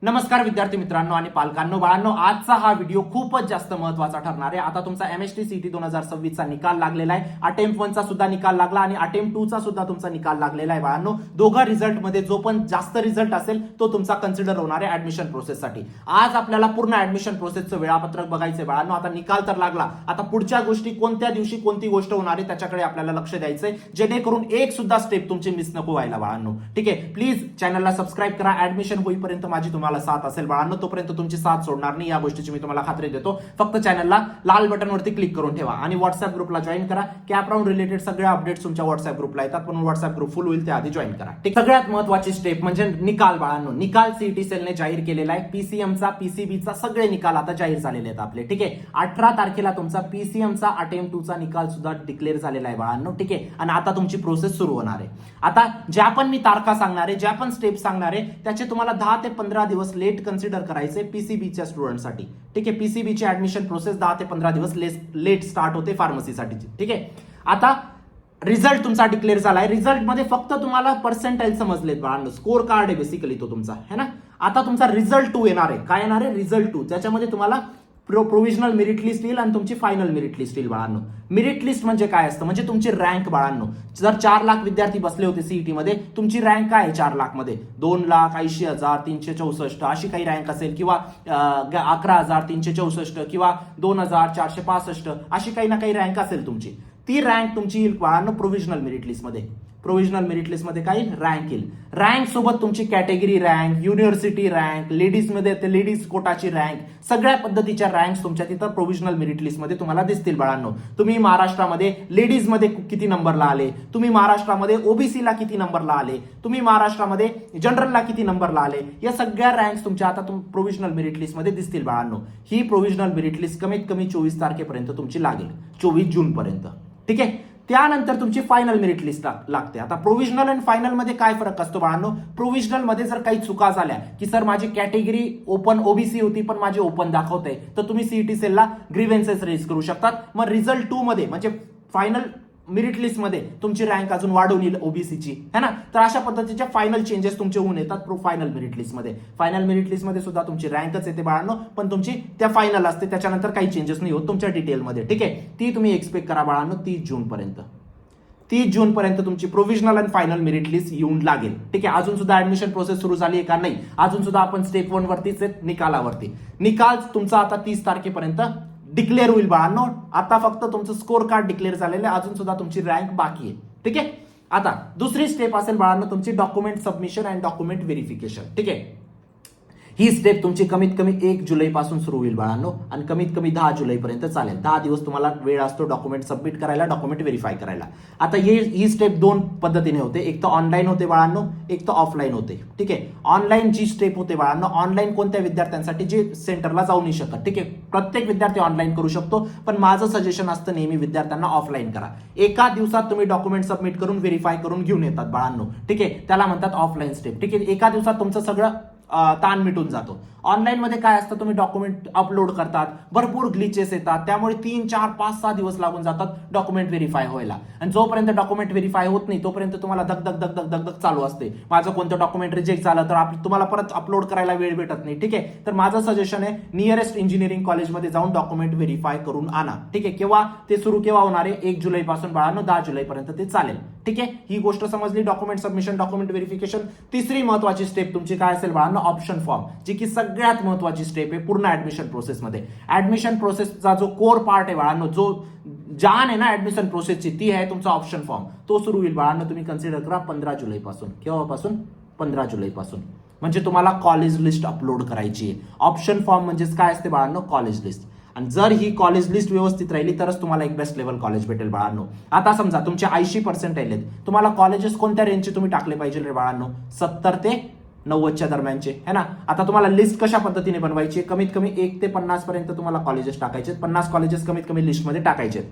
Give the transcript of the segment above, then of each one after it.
नमस्कार विद्यार्थी मित्रांनो आणि पालकांनो, बाळांनो, आजचा हा व्हिडिओ खूपच जास्त महत्त्वाचा ठरणार आहे। आता तुमचा एमएसटी सीटी 2026 चा निकाल लागलेला आहे। अटेम्प्ट 1 चा सुद्धा निकाल लागला आणि अटेम्प्ट 2 चा सुद्धा तुमचा निकाल लागलेला आहे। बाळांनो, दोघा रिझल्ट मध्ये जो पण जास्त रिझल्ट असेल तो तुमचा कन्सिडर होणार आहे ऍडमिशन प्रोसेस साठी। आज आपल्याला पूर्ण ऍडमिशन प्रोसेसचं वेळापत्रक बघायचंय बाळांनो। आता निकाल तर लागला, आता पुढच्या गोष्टी कोणत्या दिवशी कोणती गोष्ट होणार आहे त्याच्याकडे आपल्याला लक्ष द्यायचंय, जेणेकरून एक सुद्धा स्टेप तुमची मिस नको व्हायला बाळांनो। ठीक आहे, प्लीज चॅनलला सबस्क्राईब करा। ऍडमिशन होईपर्यंत माझी तुम्हाला साथ असेल बाळांनो, तोपर्यंत तुमची साथ सोडणार नाही, या गोष्टीची मी तुम्हाला खात्री देतो। फक्त चॅनलला लाल बटन वरती क्लिक करून ठेवा आणि व्हॉट्सअप ग्रुपला जॉईन करा। कॅप राऊंड रिलेटेड सगळे अपडेट्स तुमच्या व्हॉट्सअप ग्रुपला येतात, पण व्हॉट्सअप ग्रुप फुल होईल त्याआधी जॉईन करा। ठीक, सगळ्यात महत्त्वाची स्टेप म्हणजे निकाल बाळांनो। निकाल सीईटी सेलने जाहीर केलेला आहे। पीसीएमचा, पीसीबीचा सगळे निकाल आता जाहीर झालेले आहेत आपले। ठीक आहे, 18 तारखेला तुमचा पीसीएमचा अटेम्प्ट 2 चा निकाल सुद्धा डिक्लेअर झालेला आहे बाळांनो। ठीक आहे, आणि आता तुमची प्रोसेस सुरू होणार आहे। आता ज्या पण मी तारखा सांगणार आहे, ज्या पण स्टेप सांगणार आहे, त्याचे तुम्हाला 10 ते 15 दिवस लेट कन्सिडर करायचे पीसीबीच्या स्टुडंटसाठी। ठीक आहे, पीसीबीची ऍडमिशन प्रोसेस 10 ते 15 दिवस लेट स्टार्ट होते फार्मसीसाठी। ठीक आहे, आता रिझल्ट तुमचा डिक्लेअर झालाय। रिझल्ट मध्ये फक्त तुम्हाला पर्सेंटाइल समजलेत बाळांनो, स्कोर कार्ड आहे बेसिकली तो तुमचा, है ना। आता तुमचा रिझल्ट 2 येणार आहे। काय येणार आहे? रिझल्ट 2। त्याच्यामध्ये तुम्हाला प्रोव्हिजनल मेरिट लिस्ट येईल आणि तुमची फायनल मेरिट लिस्ट येईल बाळांनो। मेरिट लिस्ट म्हणजे काय असतं? म्हणजे तुमची रँक बाळांनो। जर 4 लाख विद्यार्थी बसले होते सीईटी मध्ये, तुमची रँक काय आहे 4 लाख मध्ये? 2,80,364 अशी काही रँक असेल, किंवा 11,364 किंवा 2,465 अशी काही ना काही रँक असेल तुमची। ती रँक तुमची येईल बाळांनो प्रोव्हिजनल मेरिट लिस्ट मध्ये। प्रोव्हिजनल मेरिट लिस्ट मध्ये काय रँक येईल? रँक सोबत तुमची category rank, university rank, ladies मध्ये ते लेडीज कोटाची रँक, सगळ्या पद्धतीच्या रँक्स तुमच्या तिथं प्रोव्हिजनल मेरिट लिस्ट मध्ये तुम्हाला दिसतील बाळांनो। तुम्ही महाराष्ट्रामध्ये लेडीज मध्ये किती नंबरला आले, तुम्ही महाराष्ट्रामध्ये ओबीसी ला किती नंबरला आले, तुम्ही महाराष्ट्रामध्ये जनरलला किती नंबरला आले, या सगळ्या रँक्स तुमच्या आता प्रोव्हिजनल मेरिट लिस्ट मध्ये दिसतील बाळांनो। ही प्रोव्हिजनल मेरिट लिस्ट कमीत कमी 24 तारखेपर्यंत तुमची लागेल, 24 जून पर्यंत। ठीक आहे, त्यानंतर तुमची फायनल मेरिट लिस्ट लागते। आता प्रोव्हिजनल आणि फायनल मध्ये काय फरक असतो बाळांनो? प्रोव्हिजनल मध्ये जर काही चुका झाल्या, की सर माझी कॅटेगरी ओपन ओबीसी होती पण माझी ओपन दाखवते, तर तुम्ही सीईटी सेलला ग्रीव्हन्सेस रेज करू शकतात। मग रिझल्ट 2 मध्ये म्हणजे फायनल मेरिट लिस्ट मध्ये तुमची रँक अजून वाढवून येईल ओबीसीची, है ना। तर अशा पद्धतीच्या फायनल चेंजेस तुमचे होऊन येतात फायनल मेरिट लिस्ट मध्ये। फायनल मेरिट लिस्ट मध्ये सुद्धा तुमची रँकच येते बाळांनो, पण तुमची त्या फायनल असते, त्याच्यानंतर काही चेंजेस नाही होत तुमच्या डिटेलमध्ये। ठीक आहे, ती तुम्ही एक्सपेक्ट करा बाळांनो 30 जून पर्यंत। 30 जून पर्यंत तुमची प्रोव्हिजनल आणि फायनल मेरिट लिस्ट येऊन लागेल। ठीक आहे, अजून सुद्धा ऍडमिशन प्रोसेस सुरू झाली आहे का? नाही, अजून सुद्धा आपण स्टेप 1 वरतीच आहेत, निकालावरती। निकाल तुमचा आता 30 तारखेपर्यंत डिक्लेअर होईल बाळांनो। आता फक्त तुमचं स्कोर कार्ड डिक्लेअर झालेलं आहे, अजून सुद्धा तुमची रँक बाकी आहे। ठीक आहे, आता दुसरी स्टेप असेल बाळांनो तुमची document submission and document verification. ठीक आहे, ही स्टेप तुमची कमीत कमी 1 जुलै पासून सुरू होईल बाळांनो आणि कमीत कमी 10 जुलै पर्यंत चालेल। 10 दिवस तुम्हाला वेळ असतो डॉक्युमेंट सबमिट करायला, डॉक्युमेंट व्हेरीफाय करायला। आता ही स्टेप 2 पद्धतीने होते, एक तर ऑनलाईन होते बाळांनो, एक तर ऑफलाईन होते। ठीक आहे, ऑनलाईन जी स्टेप होते बाळांनो, ऑनलाईन कोणत्या विद्यार्थ्यांसाठी जे सेंटरला जाऊ नाही शकत। ठीक आहे, प्रत्येक विद्यार्थी ऑनलाईन करू शकतो, पण माझं सजेशन असतं नेहमी विद्यार्थ्यांना ऑफलाईन करा। एका दिवसात तुम्ही डॉक्युमेंट सबमिट करून व्हेरीफाय करून घेऊन येतात बाळांनो। ठीक आहे, त्याला म्हणतात ऑफलाईन स्टेप। ठीक आहे, एका दिवसात तुमचं सगळं ताण मिटून जातो। ऑनलाईन मध्ये काय असतं, तुम्ही डॉक्युमेंट अपलोड करतात, भरपूर ग्लिचेस येतात, त्यामुळे 3, 4, 5, 6 दिवस लागून जातात डॉक्युमेंट व्हेरीफाय व्हायला। आणि जोपर्यंत डॉक्युमेंट व्हेरीफाय होत नाही तोपर्यंत तुम्हाला धक चालू असते। माझं कोणतं डॉक्युमेंट रिजेक्ट झालं तर तुम्हाला परत अपलोड करायला वेळ भेटत नाही। ठीक आहे, तर माझं सजेशन आहे नियरेस्ट इंजिनिअरिंग कॉलेजमध्ये जाऊन डॉक्युमेंट व्हेरीफाय करून आणा। ठीक आहे, केव्हा ते सुरू केव्हा होणार आहे? 1 जुलै पासून बाळांनो 10 जुलै पर्यंत ते चालेल। ठीक आहे, ही गोष्ट समजली, डॉक्युमेंट सबमिशन, डॉक्युमेंट व्हेरिफिकेशन। तिसरी महत्वाची स्टेप तुमची काय असेल बाळांनो? ऑप्शन फॉर्म, जी की सगळ्यात महत्वाची स्टेप आहे पूर्ण ऍडमिशन प्रोसेसमध्ये। ऍडमिशन प्रोसेसचा जो कोर पार्ट आहे बाळांनो, जो जान आहे ना ऍडमिशन प्रोसेसची, ती आहे तुमचा ऑप्शन फॉर्म। तो सुरू होईल बाळांनो, तुम्ही कन्सिडर करा 15 जुलै पासून। केव्हापासून? 15 जुलै पासून। म्हणजे तुम्हाला कॉलेज लिस्ट अपलोड करायची आहे। ऑप्शन फॉर्म म्हणजेच काय असते बाळांनो? College list. आणि जर ही कॉलेज लिस्ट व्यवस्थित राहिली तरच तुम्हाला एक बेस्ट लेवल कॉलेज भेटेल बाळांनो। आता समजा तुमचे 80% आहेत, तुम्हाला कॉलेजेस कोणत्या रेंजचे तुम्ही टाकले पाहिजे रे बाळांनो? 70 ते 90च्या दरम्यानचे, है ना। आता तुम्हाला लिस्ट कशा पद्धतीने बनवायची? कमीत कमी 1 ते 50 पर्यंत तुम्हाला कॉलेजेस टाकायचे, 50 कॉलेजेस कमीत कमी लिस्टमध्ये टाकायचे।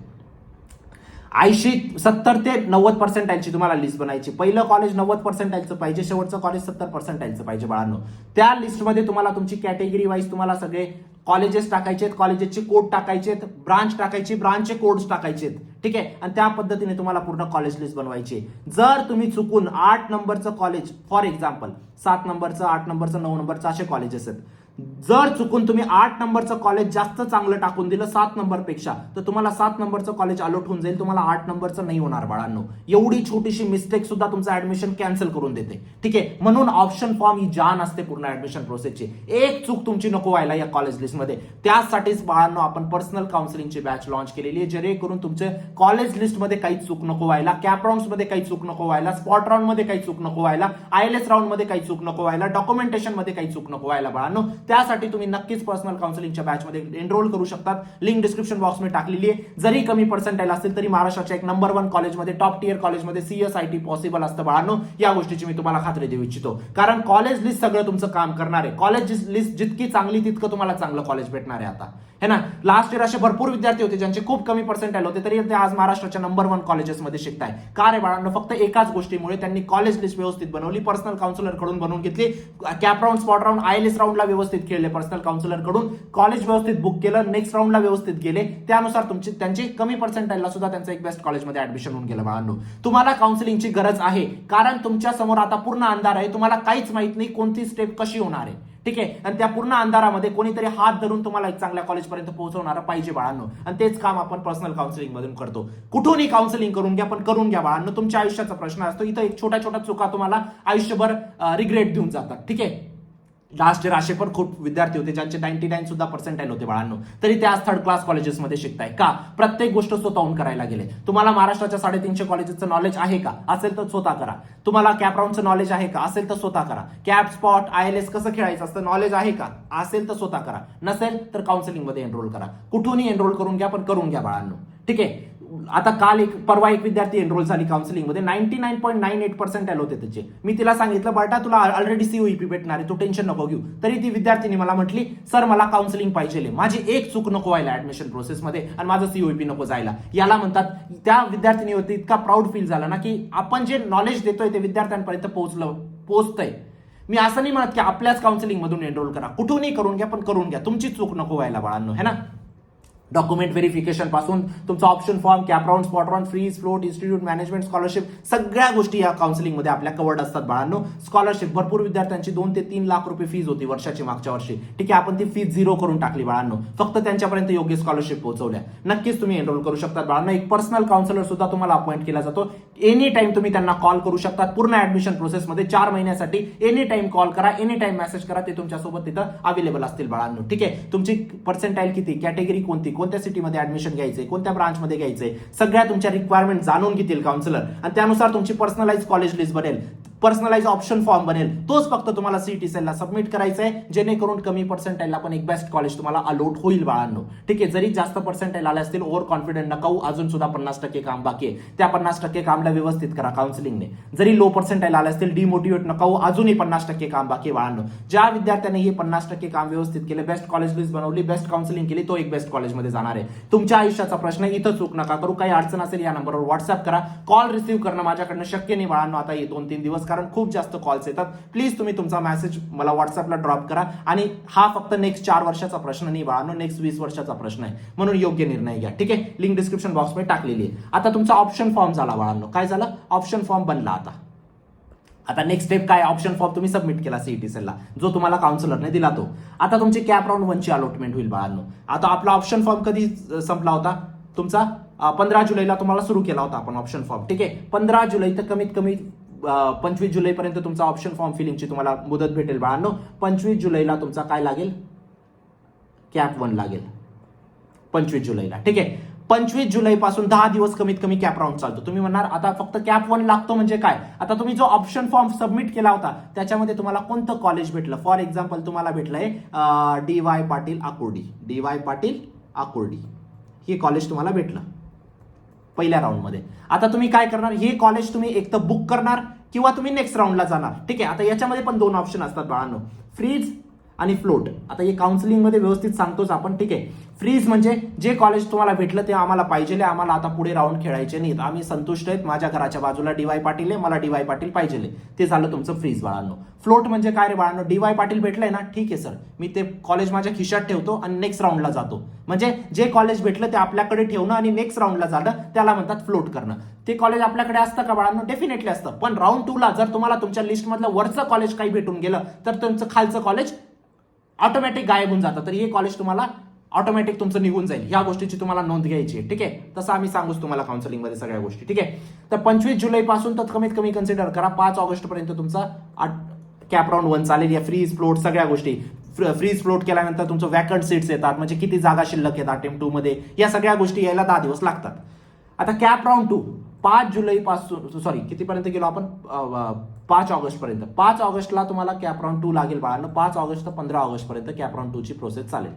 70 ते 90% तुम्हाला लिस्ट बनायची। पहिलं कॉलेज 90% पाहिजे, शेवटचं कॉलेज 70% पाहिजे बाळांनो। त्या लिस्टमध्ये तुम्हाला तुमची कॅटेगरी वाईज तुम्हाला सगळे कॉलेजेस टाकायचे, कॉलेजेसचे कोड टाकायचे, ब्रांच टाकायची, ब्रांचचे कोड्स टाकायचे। ठीक आहे, आणि त्या पद्धतीने तुम्हाला पूर्ण कॉलेज लिस्ट बनवायची आहे. जर तुम्ही चुकून 8 नंबरचं कॉलेज, फॉर एक्झाम्पल 7 नंबरचं, 8 नंबरचं, 9 नंबरचं असे कॉलेजेस आहेत, जर चुकून तुम्ही 8 नंबरचं कॉलेज जास्त चांगलं टाकून दिलं 7 नंबरपेक्षा, तर तुम्हाला 7 नंबरचं कॉलेज अलॉट होऊन जाईल, तुम्हाला 8 नंबरचं नाही होणार बाळांनो. एवढी छोटीशी मिस्टेक सुद्धा तुमचं ऍडमिशन कॅन्सल करून देते. ठीक आहे, म्हणून ऑप्शन फॉर्म ही जान असते पूर्ण ऍडमिशन प्रोसेसची. एक चूक तुमची नको व्हायला या कॉलेज लिस्टमध्ये. त्यासाठीच बाळांनो आपण पर्सनल काउन्सिलिंगची बॅच लॉन्च केलेली आहे, जेणेकरून तुमचे कॉलेज लिस्टमध्ये काही चूक नको व्हायला, कॅप राऊंड्समध्ये काही चूक नको व्हायला, स्पॉट राऊंडमध्ये काही चूक नको व्हायला, ILS राऊंडमध्ये काही चूक नको व्हायला, डॉक्युमेंटेशनमध्ये काही चूक नको व्हायला बाळांनो. त्यासाठी तुम्ही नक्कीच पर्सनल काउन्सिलिंगच्या बॅचमध्ये एनरोल करू शकतात. लिंक डिस्क्रिप्शन बॉक्समध्ये टाकलेली आहे. जरी कमी पर्सेंटाईल असतील तरी महाराष्ट्राच्या एक नंबर 1 कॉलेजमध्ये, टॉप टियर कॉलेजमध्ये CSIT पॉसिबल असतं बाळांनो. या गोष्टीची मी तुम्हाला खात्री देऊ इच्छितो, कारण कॉलेज लिस्ट सगळं तुमचं काम करणार आहे. कॉलेज लिस्ट जितकी चांगली तितकं तुम्हाला चांगलं कॉलेज भेटणार आहे आता, है ना. लास्ट इयर असे भरपूर विद्यार्थी होते ज्यांचे खूप कमी पर्सेंटाईल होते, तरी ते आज महाराष्ट्राच्या नंबर 1 कॉलेजेसमध्ये शिकताय. का रे बाळांनो? फक्त एकाच गोष्टीमुळे, त्यांनी कॉलेज लिस्ट व्यवस्थित बनवली, पर्सनल काउन्सिलर कडून बनवून घेतली, cap round, spot round, ILS राऊंडला व्यवस्थित खेळले पर्सनल काउन्सिलर कडून, कॉलेज व्यवस्थित बुक केलं, नेक्स्ट राऊंडला व्यवस्थित गेले, त्यानुसार तुमची त्यांची कमी पर्सेंटाईलला सुद्धा त्यांचं एक बेस्ट कॉलेजमध्ये ऍडमिशन होऊन गेलं बाळांनो. तुम्हाला काउन्सिलिंगची गरज आहे, कारण तुमच्या समोर आता पूर्ण अंधार आहे, तुम्हाला काहीच माहित नाही कोणती स्टेप कशी होणार आहे. ठीक आहे, आणि त्या पूर्ण अंधारामध्ये कोणीतरी हात धरून तुम्हाला एक चांगल्या कॉलेजपर्यंत पोहोचवणारा पाहिजे बाळांनो, आणि तेच काम आपण पर्सनल काउन्सिलिंग मधून करतो. कुठूनही काउन्सिलिंग करून घ्या, पण करून घ्या बाळांनो. तुमच्या आयुष्याचा प्रश्न असतो, इथं एक छोट्या छोट्या चुका तुम्हाला आयुष्यभर रिग्रेट देऊन जातात. ठीक आहे, लास्ट इयर असे पण खूप विद्यार्थी होते ज्यांचे 99 सुद्धा पर्सेंटाईल होते बाळांनो, तरी ते आज 3rd क्लास कॉलेजेसमध्ये शिकताय. का? प्रत्येक गोष्ट स्वतःहून करायला गेले. तुम्हाला महाराष्ट्राच्या 350 कॉलेजेसचं नॉलेज आहे का? असेल तर स्वतः करा. तुम्हाला कॅप राऊंडचं नॉलेज आहे का? असेल तर स्वतः करा. कॅप, स्पॉट, ILS कसं खेळायचं असतं नॉलेज आहे का? असेल तर स्वतः करा. नसेल तर काउन्सिलिंग मध्ये एनरोल करा. कुठूनही एनरोल करून घ्या, पण करून घ्या बाळांनो. ठीक आहे, आता परवा एक विद्यार्थी एनरोल झाली काउन्सिलिंग मध्ये, 99.98 पर्सेंटाईल होते त्याचे. मी तिला सांगितलं, बाटा तुला ऑलरेडी COEP भेटणार आहे, तू टेन्शन नको घेऊ. तरी ती विद्यार्थीनी मला म्हटली, सर मला काउन्सिलिंग पाहिजे, माझी एक चूक नको व्हायला ऍडमिशन प्रोसेसमध्ये, आणि माझं COEP नको जायला. याला म्हणतात, त्या विद्यार्थिनी होती इतका प्राऊड फील झाला ना, की आपण जे नॉलेज देतोय ते विद्यार्थ्यांपर्यंत पोहोचतंय. मी असं नाही म्हणत की आपल्याच काउन्सिलिंग मधून एनरोल करा, कुठूनही करून घ्या, पण करून घ्या. तुमची चूक नको व्हायला बाळांनो, है ना. डॉक्युमेंट व्हेरिफिकेशन पासून तुमचा option form, CAP round, spot round, freeze, float, institute management, scholarship, सगळ्या गोष्टी या काउन्सिलिंगमध्ये आपल्या कवर्ड असतात बाळांनो. स्कॉलरशिप, भरपूर विद्यार्थ्यांची 2 ते 3 लाख रुपये फीज होती वर्षाची मागच्या वर्षी. ठीक आहे, आपण ती फीज 0 करून टाकली बाळांनो, फक्त त्यांच्यापर्यंत योग्य स्कॉलरशिप पोहोचवल्या. नक्कीच तुम्ही एनरोल करू शकता बाळांनो. एक पर्सनल काउन्सिलर सुद्धा तुम्हाला अपॉइंट केला जातो. एनी टाइम तुम्ही त्यांना कॉल करू शकता. पूर्ण ऍडमिशन प्रोसेसमध्ये 4 महिन्यासाठी एनी टाइम कॉल करा, एनी टाइम मेसेज करा, ते तुमच्यासोबत तिथं अवेलेबल असतील बाळांनो. ठीक आहे, तुमची पर्सेंटाईल किती, कॅटेगरी कोणती, कोणत्या सिटीमध्ये ऍडमिशन घ्यायचंय, कोणत्या ब्रांचमध्ये घ्यायचंय, सगळ्या तुमच्या रिक्वायरमेंट जाणून घेतील काउन्सिलर, आणि त्यानुसार तुमची पर्सनलाइज कॉलेज लिस्ट बनेल, पर्सनलाइज ऑप्शन फॉर्म बनेल. तोच फक्त तुम्हाला CET सेलला सबमिट करायचा आहे, जेणेकरून कमी पर्सेंटाईलला पण एक बेस्ट कॉलेज तुम्हाला अलॉट होईल बाळांनो. ठीक आहे, जरी जास्त पर्सेंटाईल आले असतील, ओव्हर कॉन्फिडंट नका होऊ, अजून सुद्धा 50% काम बाकी आहे. त्या 50% कामला व्यवस्थित करा काउन्सिलिंगने. जरी लो पर्सेंटाईल आले असतील, डिमोटिवेट नका होऊ, अजूनही 50% काम बाकी आहे बाळांनो. ज्या विद्यार्थ्याने हे 50% काम व्यवस्थित केले, बेस्ट कॉलेज लिस्ट बनवली, बेस्ट काउन्सिलिंग केली, तो एक बेस्ट कॉलेजमध्ये जाणार आहे. तुमच्या आयुष्याचा प्रश्न, इथं चूक नका करू. काही अडचण असेल या नंबरवर व्हॉट्सअप करा. कॉल रिसीव्ह करणं माझ्याकडनं शक्य नाही बाळांनो आता हे 2-3 दिवस, कारण खूप जास्त कॉल्स येतात. प्लीज तुम्ही तुमचा मेसेज मला व्हॉट्सअपला ड्रॉप करा. आणि हा फक्त नेक्स्ट 4 वर्षाचा प्रश्न नाही बाळांनो, नेक्स्ट 20 वर्षाचा प्रश्न आहे, म्हणून योग्य निर्णय घ्या. ठीक आहे, लिंक डिस्क्रिप्शन बॉक्समध्ये टाकलेली आहे. आता तुमचा ऑप्शन फॉर्म झाला बाळांनो. काय झालं? ऑप्शन फॉर्म बनला. आता नेक्स्ट स्टेप काय? ऑप्शन फॉर्म तुम्ही सबमिट केला CET सेलला, जो तुम्हाला काउन्सिलरने दिला तो. आता तुमची कॅप राऊंड 1ची अलॉटमेंट होईल बाळांनो. आता आपला ऑप्शन फॉर्म कधी संपला होता तुमचा? 15 जुलैला तुम्हाला सुरू केला होता आपण ऑप्शन फॉर्म. ठीक आहे, 15 जुलै तर कमीत कमी 25 जुलैपर्यंत तुमचा ऑप्शन फॉर्म फिलिंगची तुम्हाला मुदत भेटेल बाळांनो. 25 जुलैला तुमचा काय लागेल? कॅप 1 लागेल 25 जुलैला. ठीक आहे, 25 जुलैपासून 10 दिवस कमीत कमी कॅप राऊंड चालतो. तुम्ही म्हणणार आता फक्त कॅप 1 लागतो म्हणजे काय? आता तुम्ही जो ऑप्शन फॉर्म सबमिट केला होता त्याच्यामध्ये तुम्हाला कोणतं कॉलेज भेटलं? फॉर एक्झाम्पल तुम्हाला भेटलंय DY पाटील आकुर्डी. DY पाटील आकुर्डी हे कॉलेज तुम्हाला भेटलं पहिल्या राऊंडमध्ये. आता तुम्ही काय करणार? हे कॉलेज तुम्ही एक तर बुक करणार किंवा तुम्ही नेक्स्ट राऊंडला जाणार. ठीक आहे, आता याच्यामध्ये पण 2 ऑप्शन असतात बाळांनो, फ्रीज आणि फ्लोट. आता हे काउन्सिलिंगमध्ये व्यवस्थित सांगतोच आपण, ठीक आहे. फ्रीज म्हणजे जे कॉलेज तुम्हाला भेटलं ते आम्हाला पाहिजे, आम्हाला आता पुढे राऊंड खेळायचे नाहीत, आम्ही संतुष्ट आहेत, माझ्या घराच्या बाजूला डी वाय पाटील आहे, मला डी वाय पाटील पाहिजे, ते झालं तुमचं फ्रीज बाळांनो. फ्लोट म्हणजे काय रे बाळांनो, डी वाय पाटील भेटलंय ना, ठीक आहे सर, मी ते कॉलेज माझ्या खिशात ठेवतो आणि नेक्स्ट राऊंडला जातो. म्हणजे जे कॉलेज भेटलं ते आपल्याकडे ठेवणं आणि नेक्स्ट राऊंडला जाणं, त्याला म्हणतात फ्लोट करणं. ते कॉलेज आपल्याकडे असतं का बाळांनो? डेफिनेटली असतं. पण राऊंड 2 ला जर तुम्हाला तुमच्या लिस्टमधलं वरचं कॉलेज काही भेटून गेलं तर तुमचं खालचं कॉलेज ऑटोमॅटिक गायब होऊन जातं. तर हे कॉलेज तुम्हाला ऑटोमॅटिक तुमचं निघून जाईल. ह्या गोष्टीची तुम्हाला नोंद घ्यायची आहे, ठीक आहे. तसं आम्ही सांगूच तुम्हाला काउन्सिलिंगमध्ये सगळ्या गोष्टी, ठीक आहे. तर 25 जुलैपासून तर कमीत कमी कन्सिडर करा 5 ऑगस्ट पर्यंत तुमचा कॅप राऊंड 1 चालेल. या फ्रीज फ्लोट सगळ्या गोष्टी. फ्रीज फ्लोट केल्यानंतर तुमचं वॅकंट सीट्स येतात, म्हणजे किती जागा शिल्लक येतात अटेम्प्ट 2 मध्ये, या सगळ्या गोष्टी यायला 10 दिवस लागतात. आता कॅप राऊंड 2 5 जुलैपासून, सॉरी कितीपर्यंत गेलो आपण, 5 ऑगस्ट पर्यंत. 5 ऑगस्टला तुम्हाला कॅप राऊंड 2 लागेल बाळांनो. 5 ऑगस्ट ते 15 ऑगस्ट पर्यंत कॅप राऊंड 2 ची प्रोसेस चालेल,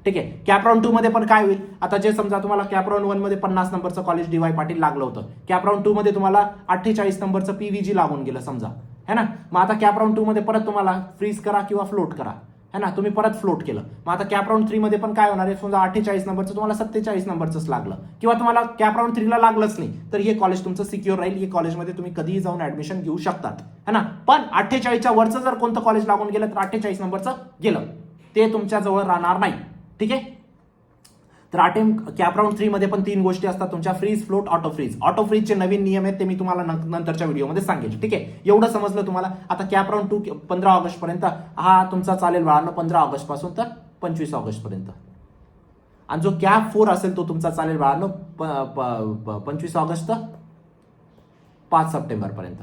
ठीक आहे. कॅप राऊंड 2 मध्ये पण काय होईल, आता जे समजा तुम्हाला कॅप राऊंड 1 मध्ये 50 नंबरचं कॉलेज डी वाय पाटील लागलं होतं, कॅप राऊंड 2 मध्ये तुम्हाला 48 नंबरचं पीव्हीजी लागून गेलं समजा, है ना. मग आता कॅप राऊंड 2 मध्ये परत तुम्हाला फ्रीज करा किंवा फ्लोट करा, है ना. तुम्ही परत फ्लोट केलं, मग आता कॅप राऊंड 3 मध्ये पण काय होणार आहे, समजा 48 नंबरचं तुम्हाला 47 नंबरचंच लागलं, किंवा तुम्हाला कॅप राऊंड 3 ला लागलंच नाही, तर हे कॉलेज तुमचं सिक्युअर राहील. हे कॉलेजमध्ये तुम्ही कधीही जाऊन ऍडमिशन घेऊ शकतात, है ना. पण 48च्या वरचं जर कोणतं कॉलेज लागून गेलं तर 48 नंबरचं गेलं, ते तुमच्या जवळ राहणार नाही, ठीक आहे. तर कॅप राऊंड 3 मध्ये पण 3 गोष्टी असतात तुमच्या, freeze float auto freeze. Auto फ्रीजचे नवीन नियम आहेत, ते मी तुम्हाला नंतरच्या व्हिडिओमध्ये सांगेल, ठीक आहे. एवढं समजलं तुम्हाला. आता कॅप राऊंड 2 15 ऑगस्ट पर्यंत हा तुमचा चालेल बाळांनो, 15 ऑगस्ट पासून तर 25 ऑगस्ट पर्यंत. आणि जो कॅप 4 असेल तो तुमचा चालेल बाळांनो 25 ऑगस्ट तर 5 सप्टेंबर पर्यंत,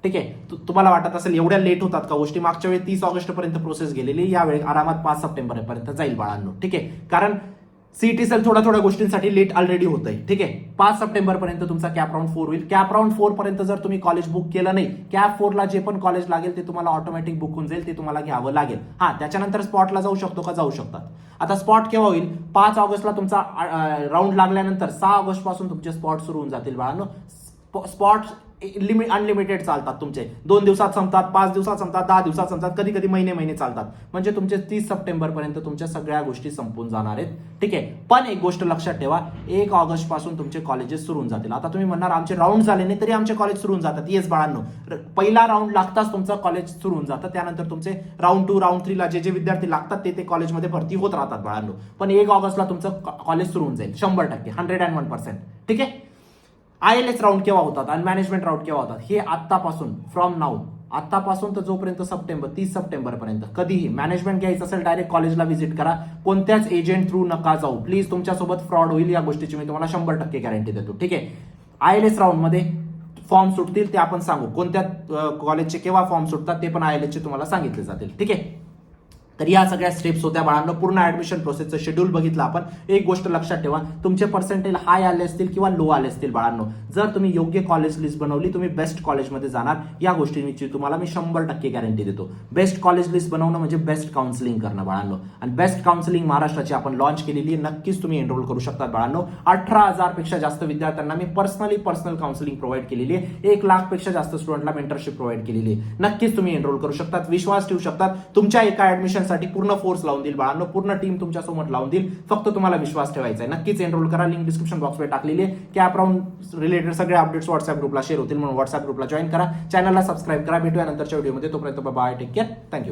ठीक आहे. तुम्हाला वाटत असेल एवढ्या लेट होतात का गोष्टी, मागच्या वेळी 30 ऑगस्ट पर्यंत प्रोसेस गेलेली, यावेळी आरामात 5 सप्टेंबर पर्यंत जाईल बाळांनो, ठीक आहे. कारण सीईटी सेल थोड्या गोष्टींसाठी लेट ऑलरेडी होत आहे, ठीक आहे. 5 सप्टेंबर पर्यंत तुमचा कॅप राऊंड 4 होईल. कॅप राऊंड 4 पर्यंत जर तुम्ही कॉलेज बुक केलं नाही, कॅप 4 ला जे पण कॉलेज लागेल ते तुम्हाला ऑटोमॅटिक बुक होऊन जाईल, ते तुम्हाला घ्यावं लागेल. हा, त्याच्यानंतर स्पॉटला जाऊ शकतो का, जाऊ शकतात. आता स्पॉट केव्हा होईल, 5 ऑगस्टला तुमचा राऊंड लागल्यानंतर 6 ऑगस्ट पासून तुमचे स्पॉट सुरू होऊन जातील बाळांनो. स्पॉट अनलिमिटेड चालतात तुमचे, 2 दिवसात संपतात, 5 दिवसात संपतात, 10 दिवसात संपतात, कधी कधी महिने चालतात. म्हणजे तुमचे 30 सप्टेंबर पर्यंत तुमच्या सगळ्या गोष्टी संपून जाणार आहेत, ठीक आहे. पण एक गोष्ट लक्षात ठेवा, 1 ऑगस्ट पासून तुमचे कॉलेजेस सुरू होऊन जातील. आता तुम्ही म्हणणार आमचे राऊंड झाले नाही तरी आमचे कॉलेज सुरू होऊन जातात. येस बाळांनो, पहिला राऊंड लागताच तुमचं कॉलेज सुरू होऊन जातं. त्यानंतर तुमचे राऊंड 2 राऊंड 3 ला जे विद्यार्थी लागतात ते कॉलेजमध्ये भरती होत राहतात बाळांनो. पण 1 ऑगस्टला तुमचं कॉलेज सुरू होऊन जाईल 100%, 101%, ठीक आहे. ILS राऊंड केव्हा होतात आणि मॅनेजमेंट राऊंड केव्हा होतात, हे आत्तापासून, फ्रॉम नाऊ, आत्तापासून तर जोपर्यंत 30 सप्टेंबर पर्यंत कधीही मॅनेजमेंट घ्यायचं असेल डायरेक्ट कॉलेजला व्हिजिट करा. कोणत्याच एजंट थ्रू नका जाऊ प्लीज, तुमच्यासोबत फ्रॉड होईल या गोष्टीची मी तुम्हाला 100% गॅरंटी देतो, ठीक आहे. ILS राऊंड मध्ये फॉर्म सुटतील ते आपण सांगू, कोणत्या कॉलेजचे केव्हा फॉर्म सुटतात ते पण ILS चे तुम्हाला सांगितले जातील, ठीक आहे. तर या सगळ्या स्टेप्स होत्या बाळांनो. पूर्ण ऍडमिशन प्रोसेसचं शेड्यूल बघितलं आपण. एक गोष्ट लक्षात ठेवा, तुमचे पर्सेंटेज हाय आले असतील किंवा लो आले असतील बाळांनो, जर तुम्ही योग्य कॉलेज लिस्ट बनवली तुम्ही बेस्ट कॉलेजमध्ये जाणार. या गोष्टींची तुम्हाला मी 100% गॅरंटी देतो. बेस्ट कॉलेज लिस्ट बनवणं म्हणजे बेस्ट काउन्सिलिंग करणं बाळांनो. आणि बेस्ट काउन्सिलिंग महाराष्ट्राची आपण लॉन्च केलेली आहे, नक्कीच तुम्ही एनरोल करू शकता बाळांनो. 18,000 पेक्षा जास्त विद्यार्थ्यांना मी पर्सनल काउन्सिलिंग प्रोव्हाइड केलेली आहे. 1 लाख पेक्षा जास्त स्टुडंटला मेंटरशिप प्रोव्हाइड केलेली आहे. नक्कीच तुम्ही एनरोल करू शकतात, विश्वास ठेवू शकतात. तुमच्या एका ऍडमिशनसाठी पूर्ण फोर्स लावून देईल बाळांनो, पूर्ण टीम तुमच्या सोबत लावून देईल. फक्त तुम्हाला विश्वास ठेवायचा आहे. नक्कीच एनरोल करा. लिंक डिस्क्रिप्शन बॉक्समध्ये टाकलेली आहे. कॅप राऊंड रिलेटेड सगळे अपडेट्स व्हॉट्सअप ग्रुपला शेअर होतील, म्हणून व्हॉट्सअप ग्रुपला जॉईन करा. चॅनलला सबस्क्राईब करा. भेटूया नंतरच्या व्हिडिओमध्ये. तोपर्यंत बाय, टेक केअर, थँक्यू.